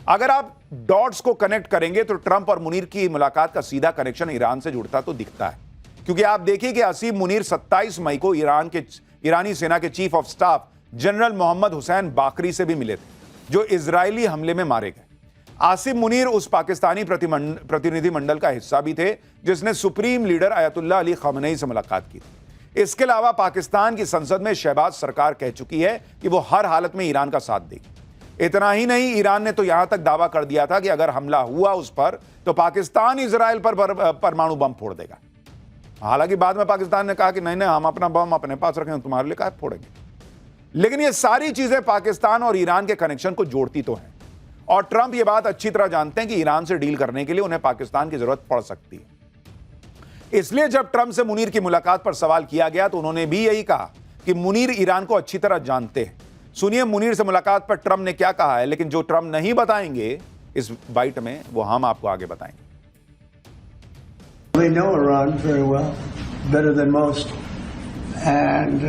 अगर आप डॉट्स को कनेक्ट करेंगे तो ट्रंप और मुनीर की मुलाकात का सीधा कनेक्शन ईरान से जुड़ता तो दिखता है, क्योंकि आप देखिए कि असीम मुनीर 27 मई को ईरानी सेना के chief of staff general Mohammad Hossein Bagheri से भी मिले थे, जो इजरायली हमले में मारे गए। आसिम मुनीर उस पाकिस्तानी प्रतिनिधिमंडल का हिस्सा भी थे जिसने सुप्रीम लीडर अयतुल्लाह अली खamenei से मुलाकात की थी। इसके अलावा पाकिस्तान की संसद में शहबाज सरकार कह चुकी है कि वो हर हालत में ईरान का साथ देगी। इतना ही नहीं, ईरान ने तो यहां तक दावा कर दिया था कि अगर हमला हुआ उस पर तो पाकिस्तान इजराइल पर परमाणु बम फोड़ देगा। हालांकि बाद में पाकिस्तान ने कहा कि नहीं नहीं, हम अपना बम अपने पास रखें, तुम्हारे लिए काहे फोड़ेंगे। लेकिन ये सारी चीजें पाकिस्तान और ईरान के कनेक्शन को जोड़ती तो हैं, और ट्रंप ये बात अच्छी तरह जानते हैं कि ईरान से डील करने के लिए उन्हें पाकिस्तान की जरूरत पड़ सकती है। इसलिए जब ट्रंप से मुनीर की मुलाकात पर सवाल किया गया तो उन्होंने भी यही कहा कि मुनीर ईरान को अच्छी तरह जानते हैं। सुनिए मुनीर से मुलाकात पर ट्रंप ने क्या कहा है, लेकिन जो ट्रंप नहीं बताएंगे इस बाइट में वो हम आपको आगे बताएंगे। They know Iran very well, better than most, and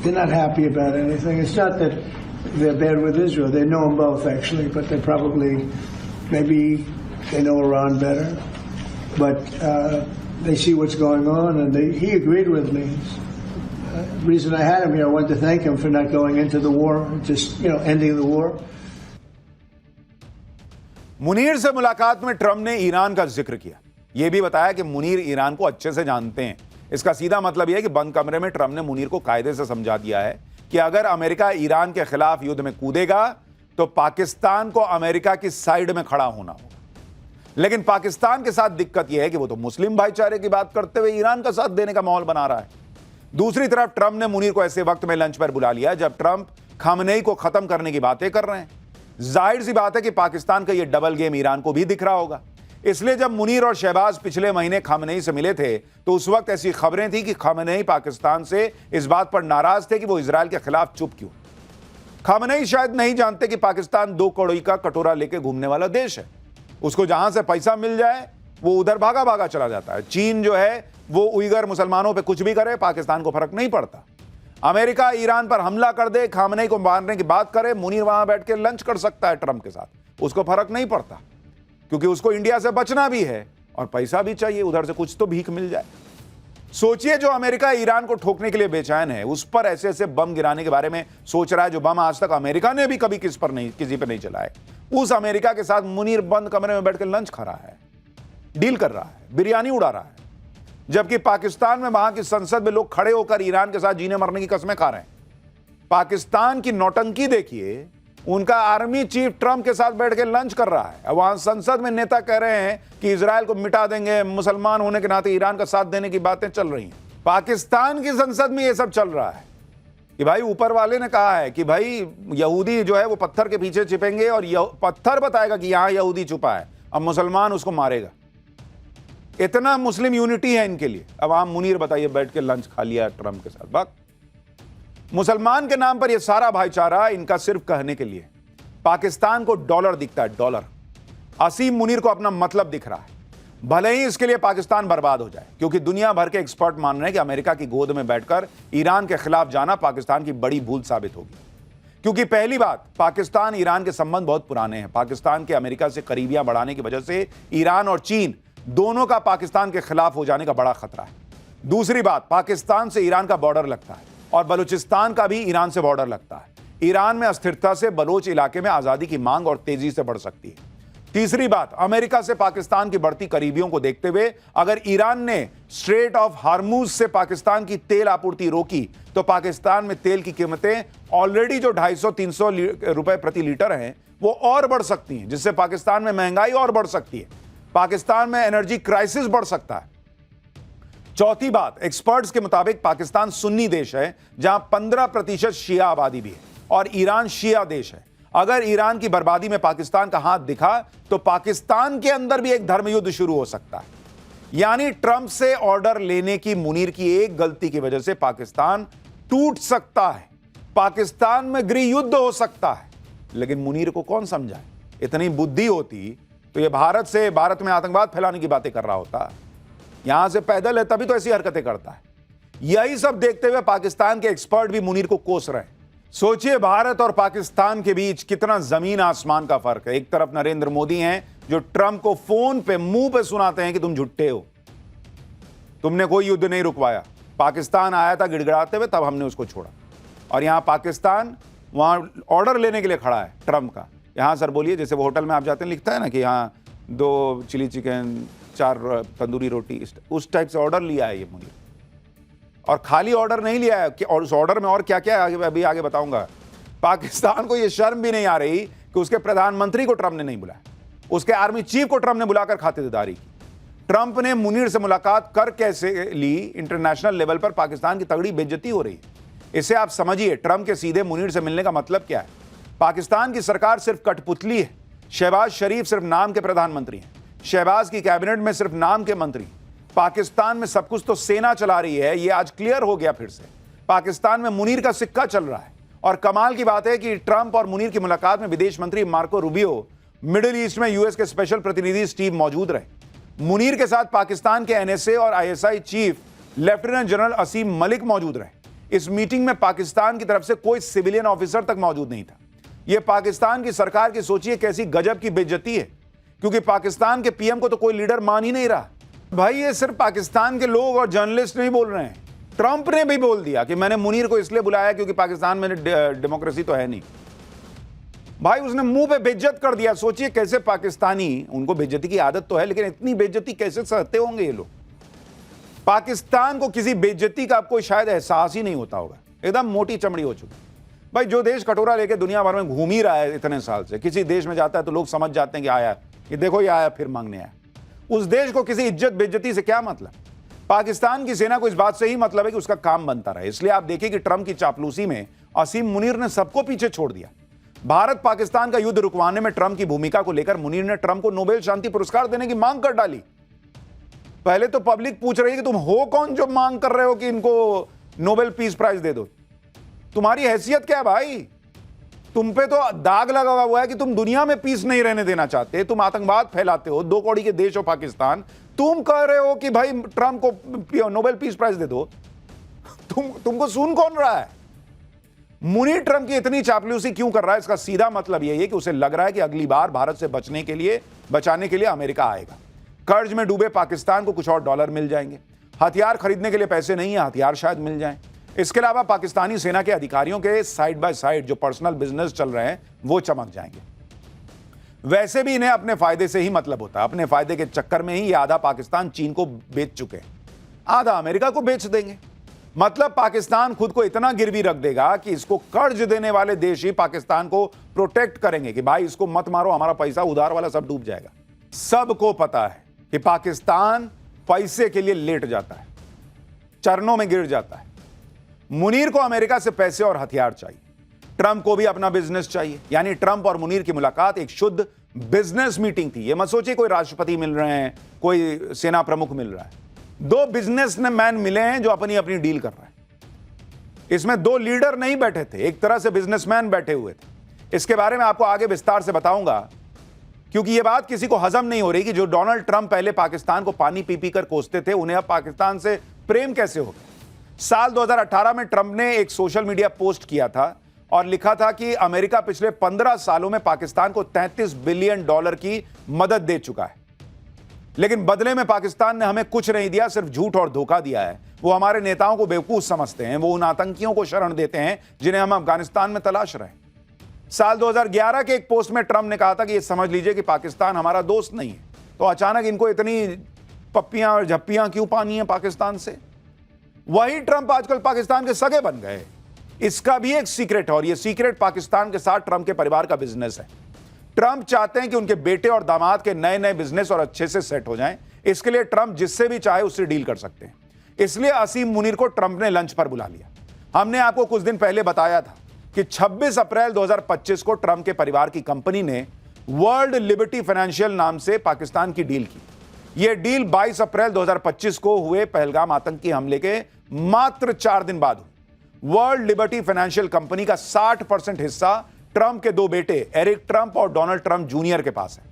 they're not happy about anything. It's not that they're bad with Israel. They know them both, actually, but they probably, maybe they know Iran better. But they see what's going on, and he agreed with me. The reason I had him here, I wanted to thank him for not going into the war, just, ending the war. Munir से मुलाकात में Trump ने Iran का जिक्र किया। यह भी बताया कि मुनीर ईरान को अच्छे से जानते हैं। इसका सीधा मतलब यह है कि बंद कमरे में ट्रंप ने मुनीर को कायदे से समझा दिया है कि अगर अमेरिका ईरान के खिलाफ युद्ध में कूदेगा तो पाकिस्तान को अमेरिका की साइड में खड़ा होना होगा। लेकिन पाकिस्तान के साथ दिक्कत यह है कि वो तो मुस्लिम भाईचारे की बात करते हुए ईरान का साथ देने का माहौल बना रहा है। दूसरी तरफ ट्रंप ने मुनीर को ऐसे वक्त में लंच पर बुला लिया जब ट्रंप खामनेई को खत्म करने की बातें कर रहे हैं। जाहिर सी बात है कि पाकिस्तान का यह डबल गेम ईरान को भी दिख रहा होगा। इसलिए जब मुनीर और शहबाज पिछले महीने खामनेई से मिले थे तो उस वक्त ऐसी खबरें थी कि खामनेई पाकिस्तान से इस बात पर नाराज थे कि वो इजराइल के खिलाफ चुप क्यों। खामनेई शायद नहीं जानते कि पाकिस्तान 2 कौड़ी का कटोरा लेके घूमने वाला देश है। उसको जहां से पैसा मिल जाए वो उधर भागा भागा चला जाता है। चीन जो है वो उइगर मुसलमानों पर कुछ भी करे, पाकिस्तान को फर्क नहीं पड़ता। अमेरिका ईरान पर हमला कर दे, खामनेई को मारने की बात करे, मुनीर वहां बैठ के लंच कर सकता है ट्रंप के साथ, उसको फर्क नहीं पड़ता, क्योंकि उसको इंडिया से बचना भी है और पैसा भी चाहिए, उधर से कुछ तो भीख मिल जाए। सोचिए जो अमेरिका ईरान को ठोकने के लिए बेचैन है उस पर ऐसे ऐसे बम गिराने के बारे में सोच रहा है, जो बम आज तक अमेरिका ने भी कभी किसी पर नहीं चलाए। उस अमेरिका के साथ मुनीर बंद कमरे में बैठ के लंच खा रहा है, डील कर रहा है, बिरयानी उड़ा रहा है, जबकि पाकिस्तान में वहां की संसद में लोग खड़े होकर ईरान के साथ जीने मरने की कस्में खा रहे हैं। पाकिस्तान की नौटंकी देखिए, उनका आर्मी चीफ ट्रंप के साथ बैठ के लंच कर रहा है। वहां संसद में नेता कह रहे हैं कि इजराइल को मिटा देंगे, मुसलमान होने के नाते ईरान का साथ देने की बातें चल रही हैं। पाकिस्तान की संसद में यह सब चल रहा है कि भाई ऊपर वाले ने कहा है कि भाई यहूदी जो है वो पत्थर के पीछे छिपेंगे और पत्थर बताएगा कि यहां यहूदी छुपा है, अब मुसलमान उसको मारेगा। इतना मुस्लिम यूनिटी है इनके लिए। अब आप मुनीर बताइए, बैठ के लंच खा लिया ट्रंप के साथ। बात मुसलमान के नाम पर यह सारा भाईचारा इनका सिर्फ कहने के लिए। पाकिस्तान को डॉलर दिखता है, डॉलर। असीम मुनीर को अपना मतलब दिख रहा है, भले ही इसके लिए पाकिस्तान बर्बाद हो जाए, क्योंकि दुनिया भर के एक्सपर्ट मान रहे हैं कि अमेरिका की गोद में बैठकर ईरान के खिलाफ जाना पाकिस्तान की बड़ी भूल साबित होगी। क्योंकि पहली बात, पाकिस्तान ईरान के संबंध बहुत पुराने हैं। पाकिस्तान के अमेरिका से करीबियां बढ़ाने की वजह से ईरान और चीन दोनों का पाकिस्तान के खिलाफ हो जाने का बड़ा खतरा है। दूसरी बात, पाकिस्तान से ईरान का बॉर्डर लगता है और बलूचिस्तान का भी ईरान से बॉर्डर लगता है। ईरान में अस्थिरता से बलोच इलाके में आजादी की मांग और तेजी से बढ़ सकती है। तीसरी बात, अमेरिका से पाकिस्तान की बढ़ती करीबियों को देखते हुए अगर ईरान ने स्ट्रेट ऑफ हार्मूज से पाकिस्तान की तेल आपूर्ति रोकी तो पाकिस्तान में तेल की कीमतें ऑलरेडी जो 250-300 रुपए प्रति लीटर हैं वो और बढ़ सकती हैं, जिससे पाकिस्तान में महंगाई और बढ़ सकती है। पाकिस्तान में एनर्जी क्राइसिस बढ़ सकता है। चौथी बात, एक्सपर्ट्स के मुताबिक पाकिस्तान सुन्नी देश है जहां 15% शिया आबादी भी है और ईरान शिया देश है। अगर ईरान की बर्बादी में पाकिस्तान का हाथ दिखा तो पाकिस्तान के अंदर भी एक धर्म युद्ध शुरू हो सकता है। यानी ट्रंप से ऑर्डर लेने की मुनीर की एक गलती की वजह से पाकिस्तान टूट सकता है, पाकिस्तान में गृह युद्ध हो सकता है। लेकिन मुनीर को कौन समझाए? इतनी बुद्धि होती तो ये भारत में आतंकवाद फैलाने की बातें कर रहा होता। यहां से पैदल है तभी तो ऐसी हरकतें करता है। यही सब देखते हुए पाकिस्तान के एक्सपर्ट भी मुनीर को कोस रहे हैं सोचिए भारत और पाकिस्तान के बीच कितना जमीन आसमान का फर्क है। एक तरफ नरेंद्र मोदी हैं जो ट्रंप को फोन पे मुंह पे सुनाते हैं कि तुम झुट्टे हो, तुमने कोई युद्ध नहीं रुकवाया। पाकिस्तान आया था गिड़गिड़ाते हुए, तब हमने उसको छोड़ा। और यहां पाकिस्तान वहां ऑर्डर लेने के लिए खड़ा है ट्रंप का। यहां सर बोलिए, जैसे वो होटल में आप जाते हैं लिखता है ना कि यहाँ 2 चिली चिकन 4 तंदूरी रोटी, उस टाइप से ऑर्डर लिया है ये मुनीर। और खाली ऑर्डर नहीं लिया है, और उस ऑर्डर में और क्या क्या है अभी आगे बताऊंगा। पाकिस्तान को यह शर्म भी नहीं आ रही कि उसके प्रधानमंत्री को ट्रंप ने नहीं बुलाया, उसके आर्मी चीफ को ट्रंप ने बुलाकर खातिरदारी की। ट्रंप ने मुनीर से मुलाकात कर कैसे ली, इंटरनेशनल लेवल पर पाकिस्तान की तगड़ी बेइज्जती हो रही है। इसे आप समझिए, ट्रंप के सीधे मुनीर से मिलने का मतलब क्या है। पाकिस्तान की सरकार सिर्फ कठपुतली है। शहबाज शरीफ सिर्फ नाम के प्रधानमंत्री हैं, शहबाज की कैबिनेट में सिर्फ नाम के मंत्री। पाकिस्तान में सब कुछ तो सेना चला रही है, यह आज क्लियर हो गया फिर से। पाकिस्तान में मुनीर का सिक्का चल रहा है। और कमाल की बात है कि ट्रंप और मुनीर की मुलाकात में विदेश मंत्री मार्को रूबियो, मिडिल ईस्ट में यूएस के स्पेशल प्रतिनिधि स्टीव मौजूद रहे। मुनीर के साथ पाकिस्तान के एनएसए और आईएसआई चीफ लेफ्टिनेंट जनरल असीम मलिक मौजूद रहे। इस मीटिंग में पाकिस्तान की तरफ से कोई सिविलियन ऑफिसर तक मौजूद नहीं था। यह पाकिस्तान की सरकार की सोचिए कैसी गजब की बेइज्जती है, क्योंकि पाकिस्तान के पीएम को तो कोई लीडर मान ही नहीं रहा। भाई ये सिर्फ पाकिस्तान के लोग और जर्नलिस्ट नहीं बोल रहे हैं, ट्रंप ने भी बोल दिया कि मैंने मुनीर को इसलिए बुलाया क्योंकि पाकिस्तान में डेमोक्रेसी तो है नहीं। भाई उसने मुंह पे बेइज्जत कर दिया। सोचिए कैसे पाकिस्तानी, उनको बेइज्जती की आदत तो है, लेकिन इतनी बेइज्जती कैसे सहते होंगे ये लोग। पाकिस्तान को किसी बेइज्जती का कोई शायद एहसास ही नहीं होता होगा, एकदम मोटी चमड़ी हो चुकी। भाई जो देश कटोरा लेके दुनिया भर में घूम ही रहा है इतने साल से, किसी देश में जाता है तो लोग समझ जाते हैं कि आया, ये देखो ये आया फिर मांगने आया। उस देश को किसी इज्जत बेइज्जती से क्या मतलब। पाकिस्तान की सेना को इस बात से ही मतलब है कि उसका काम बनता रहे। इसलिए आप देखिए कि ट्रंप की चापलूसी में असीम मुनीर ने सबको पीछे छोड़ दिया। भारत पाकिस्तान का युद्ध रुकवाने में ट्रंप की भूमिका को लेकर मुनीर ने ट्रंप को नोबेल शांति पुरस्कार देने की मांग कर डाली। पहले तो पब्लिक पूछ रही है कि तुम हो कौन जो मांग कर रहे हो कि इनको नोबेल पीस प्राइज दे दो, तुम्हारी हैसियत क्या है भाई। तुम पे तो दाग लगा हुआ है कि तुम दुनिया में पीस नहीं रहने देना चाहते, तुम आतंकवाद फैलाते हो, 2 कौड़ी के देश हो पाकिस्तान, तुम कह रहे हो कि भाई ट्रंप को नोबेल पीस प्राइज दे दो। तुमको सुन कौन रहा है। मुनीर ट्रंप की इतनी चापलूसी क्यों कर रहा है, इसका सीधा मतलब यही है कि उसे लग रहा है कि अगली बार भारत से बचाने के लिए अमेरिका आएगा। कर्ज में डूबे पाकिस्तान को कुछ और डॉलर मिल जाएंगे, हथियार खरीदने के लिए पैसे नहीं है, हथियार शायद मिल जाएं। इसके अलावा पाकिस्तानी सेना के अधिकारियों के साइड बाय साइड जो पर्सनल बिजनेस चल रहे हैं वो चमक जाएंगे। वैसे भी इन्हें अपने फायदे से ही मतलब होता है। अपने फायदे के चक्कर में ही ये आधा पाकिस्तान चीन को बेच चुके हैं, आधा अमेरिका को बेच देंगे। मतलब पाकिस्तान खुद को इतना गिरवी रख देगा कि इसको कर्ज देने वाले देश ही पाकिस्तान को प्रोटेक्ट करेंगे कि भाई इसको मत मारो, हमारा पैसा उधार वाला सब डूब जाएगा। सबको पता है कि पाकिस्तान पैसे के लिए लेट जाता है, चरणों में गिर जाता है। मुनीर को अमेरिका से पैसे और हथियार चाहिए, ट्रंप को भी अपना बिजनेस चाहिए। यानी ट्रंप और मुनीर की मुलाकात एक शुद्ध बिजनेस मीटिंग थी। ये मत सोचिए कोई राष्ट्रपति मिल रहे हैं, कोई सेना प्रमुख मिल रहा है। 2 बिजनेसमैन मिले हैं जो अपनी अपनी डील कर रहे हैं। इसमें 2 लीडर नहीं बैठे थे, एक तरह से बिजनेसमैन बैठे हुए थे। इसके बारे में आपको आगे विस्तार से बताऊंगा, क्योंकि यह बात किसी को हजम नहीं हो रही कि जो डोनाल्ड ट्रंप पहले पाकिस्तान को पानी पी पी कर कोसते थे, उन्हें अब पाकिस्तान से प्रेम कैसे हो गया। साल 2018 में ट्रंप ने एक सोशल मीडिया पोस्ट किया था और लिखा था कि अमेरिका पिछले 15 सालों में पाकिस्तान को $33 बिलियन की मदद दे चुका है, लेकिन बदले में पाकिस्तान ने हमें कुछ नहीं दिया, सिर्फ झूठ और धोखा दिया है। वो हमारे नेताओं को बेवकूफ समझते हैं, वो उन आतंकियों को शरण देते हैं जिन्हें हम अफगानिस्तान में तलाश रहे हैं। साल 2011 के एक पोस्ट में ट्रंप ने कहा था कि ये समझ लीजिए कि पाकिस्तान हमारा दोस्त नहीं है। तो अचानक इनको इतनी पप्पियां और झप्पियां क्यों पानी है पाकिस्तान से। वही ट्रंप आजकल पाकिस्तान के सगे बन गए। इसका भी एक सीक्रेट है, और यह सीक्रेट पाकिस्तान के साथ ट्रंप के परिवार का बिजनेस है। ट्रंप चाहते हैं कि उनके बेटे और दामाद के नए नए बिजनेस और अच्छे से सेट हो जाएं। इसके लिए ट्रंप जिससे भी चाहे उससे डील कर सकते हैं। इसलिए असीम मुनीर को ट्रंप ने लंच पर बुला लिया। हमने आपको कुछ दिन पहले बताया था कि 26 अप्रैल 2025 को ट्रंप के परिवार की कंपनी ने वर्ल्ड लिबर्टी फाइनेंशियल नाम से पाकिस्तान की डील की। यह डील 22 अप्रैल 2025 को हुए पहलगाम आतंकी हमले के मात्र 4 दिन बाद हुई। वर्ल्ड लिबर्टी फाइनेंशियल कंपनी का 60% हिस्सा ट्रंप के 2 बेटे एरिक ट्रंप और डोनाल्ड ट्रंप जूनियर के पास है।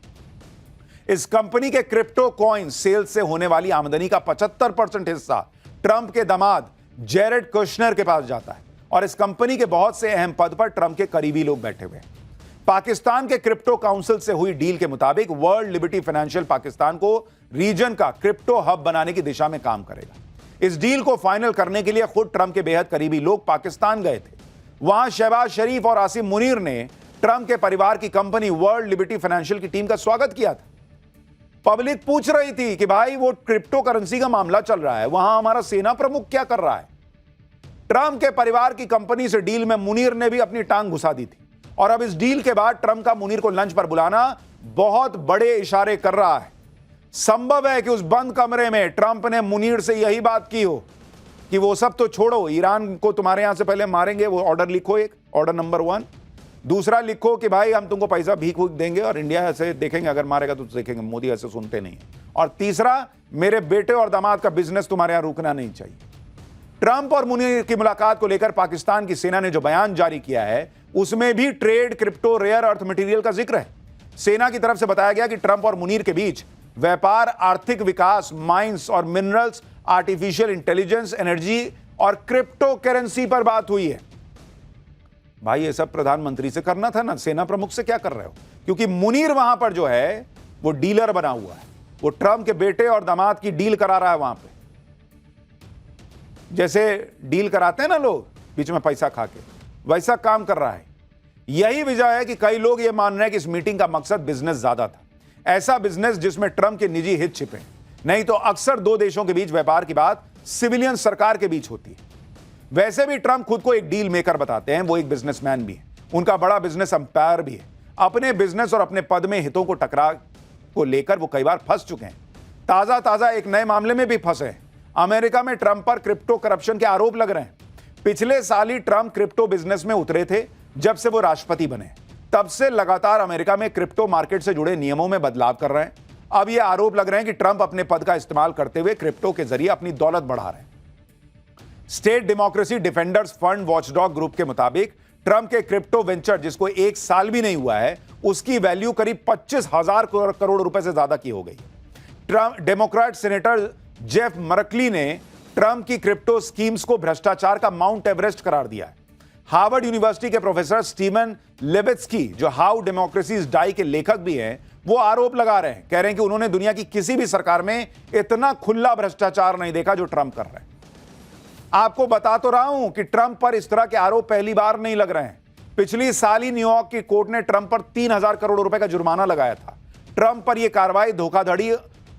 इस कंपनी के क्रिप्टो कॉइन सेल से होने वाली आमदनी का 75% हिस्सा ट्रंप के दामाद जेरेड कुशनर के पास जाता है और इस कंपनी के बहुत से अहम पद पर ट्रंप के करीबी लोग बैठे हुए हैं। पाकिस्तान के क्रिप्टो काउंसिल से हुई डील के मुताबिक वर्ल्ड लिबर्टी फाइनेंशियल पाकिस्तान को रीजन का क्रिप्टो हब बनाने की दिशा में काम करेगा। इस डील को फाइनल करने के लिए खुद ट्रंप के बेहद करीबी लोग पाकिस्तान गए थे। वहां शहबाज शरीफ और आसिम मुनीर ने ट्रंप के परिवार की कंपनी वर्ल्ड लिबर्टी फाइनेंशियल की टीम का स्वागत किया था। पब्लिक पूछ रही थी कि भाई वो क्रिप्टो करेंसी का मामला चल रहा है, वहां हमारा सेना प्रमुख क्या कर रहा है। ट्रंप के परिवार की कंपनी से डील में मुनीर ने भी अपनी टांग घुसा दी थी और अब इस डील के बाद ट्रंप का मुनीर को लंच पर बुलाना बहुत बड़े इशारे कर रहा है। संभव है कि उस बंद कमरे में ट्रंप ने मुनीर से यही बात की हो कि वो सब तो छोड़ो, ईरान को तुम्हारे यहां से पहले मारेंगे, वो ऑर्डर लिखो, एक ऑर्डर नंबर 1। दूसरा लिखो कि भाई हम तुमको पैसा भीख देंगे और इंडिया ऐसे देखेंगे, अगर मारेगा तो देखेंगे, मोदी ऐसे सुनते नहीं। और तीसरा, मेरे बेटे और दामाद का बिजनेस तुम्हारे यहां रुकना नहीं चाहिए। ट्रंप और मुनीर की मुलाकात को लेकर पाकिस्तान की सेना ने जो बयान जारी किया है उसमें भी trade, crypto, rare earth material का जिक्र है। सेना की तरफ से बताया गया कि ट्रंप और मुनीर के बीच व्यापार, आर्थिक विकास, माइंस और मिनरल्स, आर्टिफिशियल इंटेलिजेंस, एनर्जी और क्रिप्टो करेंसी पर बात हुई है। भाई ये सब प्रधानमंत्री से करना था ना, सेना प्रमुख से क्या कर रहे हो? क्योंकि मुनीर वहां पर जो है वो डीलर बना हुआ है, वो ट्रंप के बेटे और दामाद की डील करा रहा है वहां पे। जैसे डील कराते हैं ना लोग बीच में पैसा खा के, वैसा काम कर रहा है। यही वजह है कि कई लोग ये मान रहे हैं कि इस मीटिंग का मकसद बिजनेस ज्यादा था, ऐसा बिजनेस जिसमें ट्रंप के निजी हित छिपे। नहीं तो अक्सर दो देशों के बीच व्यापार की बात सिविलियन सरकार के बीच होती है। वैसे भी ट्रंप खुद को एक डील मेकर बताते हैं, वो एक बिजनेसमैन भी है, उनका बड़ा बिजनेस अंपायर भी है। अपने बिजनेस और अपने पद में हितों को टकराव को लेकर वो कई बार फंस चुके हैं। ताजा एक नए मामले में भी फंसे हैं। अमेरिका में ट्रंप पर क्रिप्टो करप्शन के आरोप लग रहे हैं। पिछले साल ही ट्रंप क्रिप्टो बिजनेस में उतरे थे जब से वो राष्ट्रपति बने। तब से लगातार अमेरिका में क्रिप्टो मार्केट से जुड़े नियमों में बदलाव कर रहे हैं। अब ये आरोप लग रहे हैं कि ट्रंप अपने पद का इस्तेमाल करते हुए क्रिप्टो के जरिए अपनी दौलत बढ़ा रहे हैं। State democracy defenders fund watchdog group के मुताबिक ट्रंप के क्रिप्टो वेंचर, जिसको एक साल भी नहीं हुआ है, उसकी वैल्यू करीब 25,000 करोड़ रुपए से ज्यादा की हो गई। ट्रंप डेमोक्रेट सेनेटर जेफ मरकली ने ट्रंप की क्रिप्टो स्कीम्स को भ्रष्टाचार का माउंट एवरेस्ट करार दिया है। हार्वर्ड यूनिवर्सिटी के प्रोफेसर स्टीवन लेवित्स्की, जो हाउ डेमोक्रेसी इज डाई के लेखक भी हैं, वो आरोप लगा रहे हैं, कह रहे हैं कि उन्होंने दुनिया की किसी भी सरकार में इतना खुला भ्रष्टाचार नहीं देखा जो ट्रंप कर रहे हैं। आपको बता तो रहा हूं कि ट्रंप पर इस तरह के आरोप पहली बार नहीं लग रहे हैं। पिछली साल ही न्यूयॉर्क की कोर्ट ने ट्रंप पर 3,000 करोड़ रुपए का जुर्माना लगाया था। ट्रंप पर यह कार्रवाई धोखाधड़ी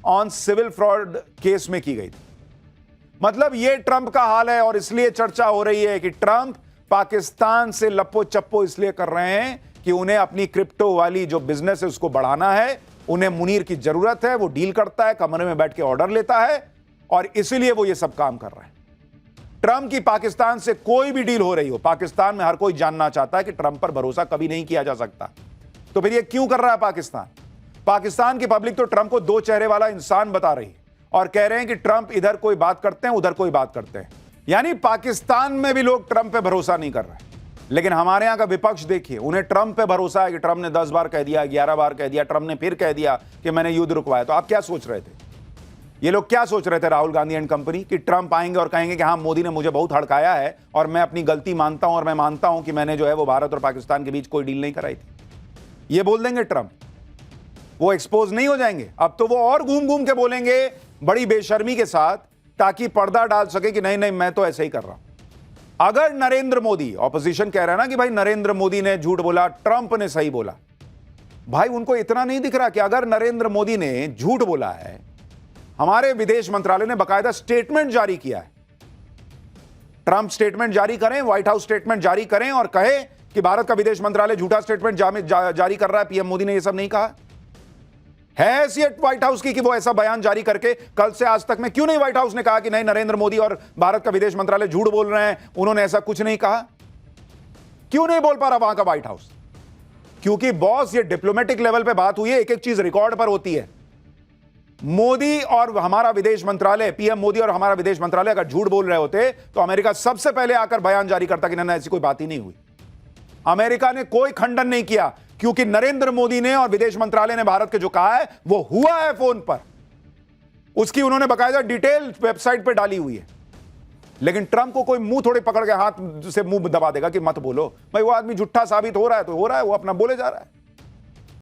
ऑन सिविल फ्रॉड केस में की गई थी। मतलब यह ट्रंप का हाल है और इसलिए चर्चा हो रही है कि ट्रंप पाकिस्तान से लप्पो चप्पो इसलिए कर रहे हैं कि उन्हें अपनी क्रिप्टो वाली जो बिजनेस है उसको बढ़ाना है। उन्हें मुनीर की जरूरत है, वो डील करता है, कमरे में बैठ के ऑर्डर लेता है और इसीलिए वो ये सब काम कर रहे हैं। ट्रंप की पाकिस्तान से कोई भी डील हो रही हो, पाकिस्तान में हर कोई जानना चाहता है कि ट्रंप पर भरोसा कभी नहीं किया जा सकता। तो फिर ये क्यों कर रहा है पाकिस्तान? पाकिस्तान की पब्लिक तो ट्रंप को दो चेहरे वाला इंसान बता रही है और कह रहे हैं कि ट्रंप इधर कोई बात करते हैं, उधर कोई बात करते हैं। यानी पाकिस्तान में भी लोग ट्रंप पे भरोसा नहीं कर रहे। लेकिन हमारे यहां का विपक्ष देखिए, उन्हें ट्रंप पे भरोसा है कि ट्रंप ने 10 बार कह दिया, 11 बार कह दिया, ट्रंप ने फिर कह दिया कि मैंने युद्ध रुकवाया। तो आप क्या सोच रहे थे? ये लोग क्या सोच रहे थे, राहुल गांधी एंड कंपनी, कि ट्रंप आएंगे और कहेंगे कि हाँ, मोदी ने मुझे बहुत हड़काया है और मैं अपनी गलती मानता हूं और मैं मानता हूं कि मैंने जो है वो भारत और पाकिस्तान के बीच कोई डील नहीं कराई थी। ये बोल देंगे ट्रंप, वो एक्सपोज नहीं हो जाएंगे? अब तो वो और घूम घूम के बोलेंगे बड़ी बेशर्मी के साथ, ताकि पर्दा डाल सके कि नहीं नहीं मैं तो ऐसे ही कर रहा हूं। अगर नरेंद्र मोदी, ऑपोजिशन कह रहा है ना कि भाई नरेंद्र मोदी ने झूठ बोला, ट्रंप ने सही बोला, भाई उनको इतना नहीं दिख रहा कि अगर नरेंद्र मोदी ने झूठ बोला है, हमारे विदेश मंत्रालय ने बकायदा स्टेटमेंट जारी किया है। ट्रंप स्टेटमेंट जारी करें, व्हाइट हाउस स्टेटमेंट जारी करें और कहे कि भारत का विदेश मंत्रालय झूठा स्टेटमेंट जारी कर रहा है, पीएम मोदी ने यह सब नहीं कहा। है हैसियत व्हाइट हाउस की कि वो ऐसा बयान जारी करके कल से आज तक में क्यों नहीं व्हाइट हाउस ने कहा कि नहीं, नरेंद्र मोदी और भारत का विदेश मंत्रालय झूठ बोल रहे हैं, उन्होंने ऐसा कुछ नहीं कहा? क्यों नहीं बोल पा रहा वहां का व्हाइट हाउस? क्योंकि बॉस, ये डिप्लोमेटिक लेवल पे बात हुई है, एक एक चीज रिकॉर्ड पर होती है। मोदी और हमारा विदेश मंत्रालय, पीएम मोदी और हमारा विदेश मंत्रालय अगर झूठ बोल रहे होते तो अमेरिका सबसे पहले आकर बयान जारी करता कि नहीं, ऐसी कोई बात ही नहीं हुई। अमेरिका ने कोई खंडन नहीं किया, क्योंकि नरेंद्र मोदी ने और विदेश मंत्रालय ने भारत के जो कहा है वो हुआ है फोन पर, उसकी उन्होंने बकायदा डिटेल वेबसाइट पर डाली हुई है। लेकिन ट्रंप को कोई मुंह थोड़े पकड़ के हाथ से मुंह दबा देगा कि मत बोलो। भाई वो आदमी झूठा साबित हो रहा है तो हो रहा है, वो अपना बोले जा रहा है।